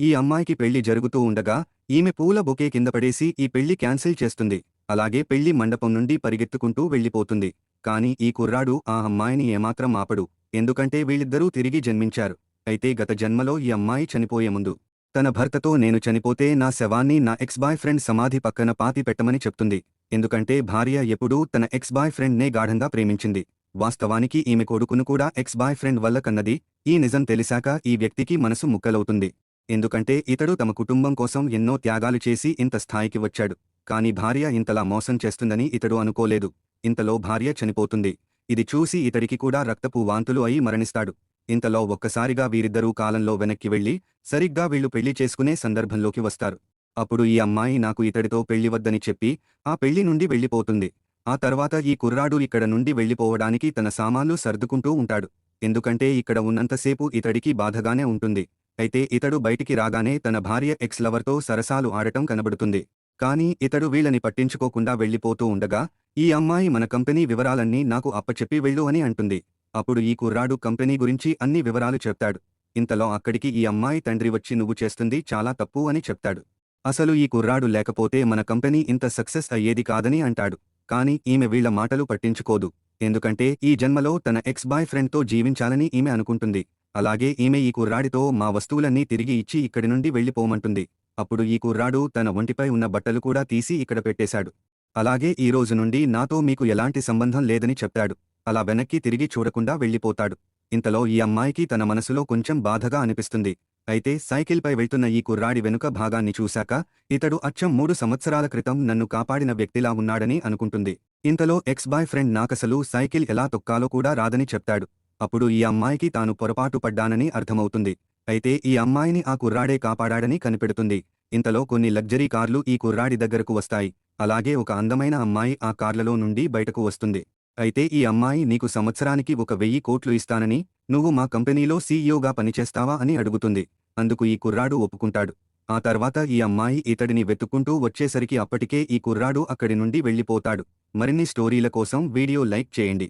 ఈ అమ్మాయికి పెళ్లి జరుగుతూ ఉండగా ఈమె పూల బొకే కింద పడేసి ఈ పెళ్లి క్యాన్సిల్ చేస్తుంది. అలాగే పెళ్లి మండపం నుండి పరిగెత్తుకుంటూ వెళ్ళిపోతుంది. కాని ఈ కుర్రాడు ఆ అమ్మాయిని ఏమాత్రం ఆపడు. ఎందుకంటే వీళ్ళిద్దరూ తిరిగి జన్మించారు. అయితే గత జన్మలో ఈ అమ్మాయి చనిపోయే ముందు తన భర్తతో నేను చనిపోతే నా శవాన్ని నా ఎక్స్ బాయ్ ఫ్రెండ్ సమాధి పక్కన పాతి పెట్టమని చెప్తుంది. ఎందుకంటే భార్య ఎప్పుడూ తన ఎక్స్ బాయ్ ఫ్రెండ్నే గాఢంగా ప్రేమించింది. వాస్తవానికి ఈమె కొడుకును కూడా ఎక్స్ బాయ్ ఫ్రెండ్ వల్ల కన్నది. ఈ నిజం తెలిసాక ఈ వ్యక్తికి మనసు ముక్కలవుతుంది. ఎందుకంటే ఇతడు తమ కుటుంబం కోసం ఎన్నో త్యాగాలు చేసి ఇంత స్థాయికి వచ్చాడు. కాని భార్య ఇంతలా మోసం చేస్తుందని ఇతడు అనుకోలేదు. ఇంతలో భార్య చనిపోతుంది. ఇది చూసి ఇతడికి కూడా రక్తపు వాంతులు అయి మరణిస్తాడు. ఇంతలో ఒక్కసారిగా వీరిద్దరూ కాలంలో వెనక్కి వెళ్లి సరిగ్గా వీళ్లు పెళ్లి చేసుకునే సందర్భంలోకి వస్తారు. అప్పుడు ఈ అమ్మాయి నాకు ఇతడితో పెళ్లి వద్దని చెప్పి ఆ పెళ్లి నుండి వెళ్ళిపోతుంది. ఆ తర్వాత ఈ కుర్రాడు ఇక్కడ నుండి వెళ్ళిపోవడానికి తన సామాన్లు సర్దుకుంటూ ఉంటాడు. ఎందుకంటే ఇక్కడ ఉన్నంతసేపు ఇతడికి బాధగానే ఉంటుంది. అయితే ఇతడు బయటికి రాగానే తన భార్య ఎక్స్ లవర్తో సరసాలు ఆడటం కనబడుతుంది. కానీ ఇతడు వీళ్ళని పట్టించుకోకుండా వెళ్ళిపోతూ ఉండగా ఈ అమ్మాయి మన కంపెనీ వివరాలన్నీ నాకు అప్పచెప్పి వెళ్ళు అని అంటుంది. అప్పుడు ఈ కుర్రాడు కంపెనీ గురించి అన్ని వివరాలు చెప్తాడు. ఇంతలో అక్కడికి ఈ అమ్మాయి తండ్రి వచ్చి నువ్వు చేస్తుంది చాలా తప్పు అని చెప్తాడు. అసలు ఈ కుర్రాడు లేకపోతే మన కంపెనీ ఇంత సక్సెస్ అయ్యేది కాదని అంటాడు. కాని ఈమె వీళ్ల మాటలు పట్టించుకోదు. ఎందుకంటే ఈ జన్మలో తన ఎక్స్ బాయ్ ఫ్రెండ్తో జీవించాలని ఈమె అనుకుంటుంది. అలాగే ఈమె ఈ కుర్రాడితో మా వస్తువులన్నీ తిరిగి ఇచ్చి ఇక్కడి నుండి వెళ్ళిపోమంటుంది. అప్పుడు ఈ కుర్రాడు తన ఒంటిపై ఉన్న బట్టలు కూడా తీసి ఇక్కడ పెట్టేశాడు. అలాగే ఈ రోజు నుండి నాతో మీకు ఎలాంటి సంబంధం లేదని చెప్తాడు. అలా వెనక్కి తిరిగి చూడకుండా వెళ్ళిపోతాడు. ఇంతలో ఈ అమ్మాయికి తన మనసులో కొంచెం బాధగా అనిపిస్తుంది. అయితే సైకిల్పై వెళ్తున్న ఈ కుర్రాడి వెనుక భాగాన్ని చూశాక ఇతడు అచ్చం 3 సంవత్సరాల క్రితం నన్ను కాపాడిన వ్యక్తిలా ఉన్నాడని అనుకుంటుంది. ఇంతలో ఎక్స్ బాయ్ ఫ్రెండ్ నాకసలు సైకిల్ ఎలా తొక్కాలో కూడా రాదని చెప్తాడు. అప్పుడు ఈ అమ్మాయికి తాను పొరపాటు పడ్డానని అర్థమవుతుంది. అయితే ఈ అమ్మాయిని ఆ కుర్రాడే కాపాడాడని కనిపెడుతుంది. ఇంతలో కొన్ని లగ్జరీ కార్లు ఈ కుర్రాడి దగ్గరకు వస్తాయి. అలాగే ఒక అందమైన అమ్మాయి ఆ కార్లలో నుండి బయటకు వస్తుంది. అయితే ఈ అమ్మాయి నీకు సంవత్సరానికి 1,000 కోట్లు ఇస్తానని, నువ్వు మా కంపెనీలో సీఈఓగా పనిచేస్తావా అని అడుగుతుంది. అందుకు ఈ కుర్రాడు ఒప్పుకుంటాడు. ఆ తర్వాత ఈ అమ్మాయి ఇతడిని వెతుక్కుంటూ వచ్చేసరికి అప్పటికే ఈ కుర్రాడు అక్కడి నుండి వెళ్ళిపోతాడు. మరిన్ని స్టోరీల కోసం వీడియో లైక్ చేయండి.